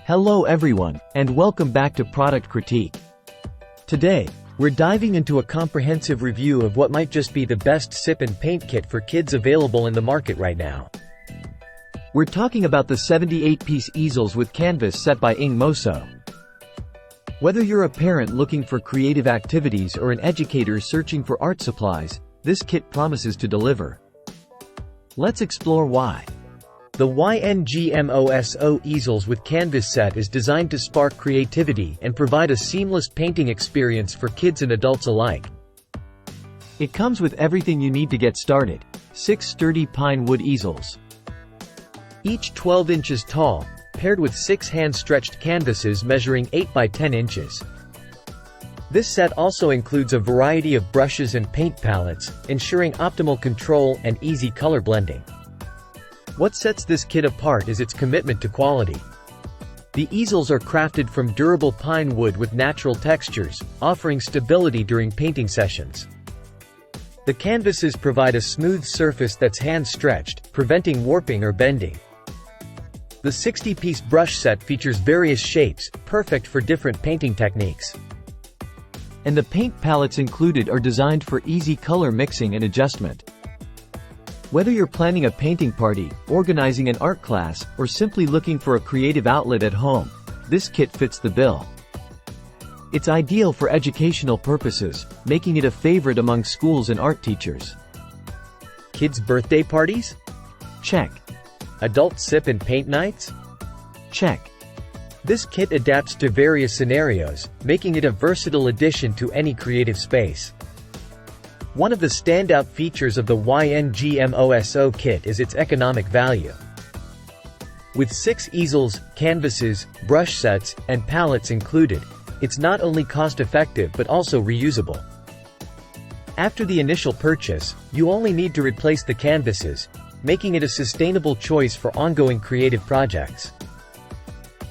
Hello everyone, and welcome back to Product Critique. Today, we're diving into a comprehensive review of what might just be the best sip and paint kit for kids available in the market right now. We're talking about the 78-piece easels with canvas set by YNGMOSO. Whether you're a parent looking for creative activities or an educator searching for art supplies, this kit promises to deliver. Let's explore why. The YNGMOSO easels with canvas set is designed to spark creativity and provide a seamless painting experience for kids and adults alike. It comes with everything you need to get started: 6 sturdy pine wood easels, each 12 inches tall, paired with 6 hand-stretched canvases measuring 8 by 10 inches. This set also includes a variety of brushes and paint palettes, ensuring optimal control and easy color blending. What sets this kit apart is its commitment to quality. The easels are crafted from durable pine wood with natural textures, offering stability during painting sessions. The canvases provide a smooth surface that's hand-stretched, preventing warping or bending. The 60-piece brush set features various shapes, perfect for different painting techniques. And the paint palettes included are designed for easy color mixing and adjustment. Whether you're planning a painting party, organizing an art class, or simply looking for a creative outlet at home, this kit fits the bill. It's ideal for educational purposes, making it a favorite among schools and art teachers. Kids' birthday parties? Check. Adult sip and paint nights? Check. This kit adapts to various scenarios, making it a versatile addition to any creative space. One of the standout features of the YNGMOSO kit is its economic value. With 6 easels, canvases, brush sets, and palettes included, it's not only cost-effective but also reusable. After the initial purchase, you only need to replace the canvases, making it a sustainable choice for ongoing creative projects.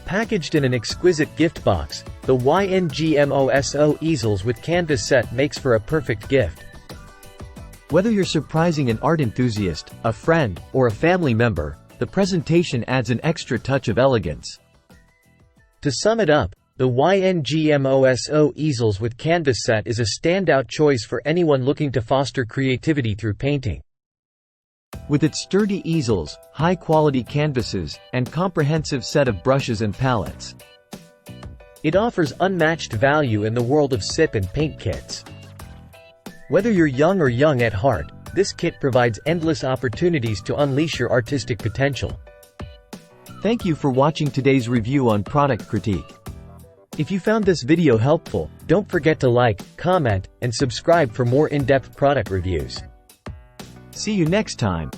Packaged in an exquisite gift box, the YNGMOSO easels with canvas set makes for a perfect gift. Whether you're surprising an art enthusiast, a friend, or a family member, the presentation adds an extra touch of elegance. To sum it up, the YNGMOSO easels with canvas set is a standout choice for anyone looking to foster creativity through painting. With its sturdy easels, high-quality canvases, and comprehensive set of brushes and palettes, it offers unmatched value in the world of sip and paint kits. Whether you're young or young at heart, this kit provides endless opportunities to unleash your artistic potential. Thank you for watching today's review on Product Critique. If you found this video helpful, don't forget to like, comment, and subscribe for more in-depth product reviews. See you next time.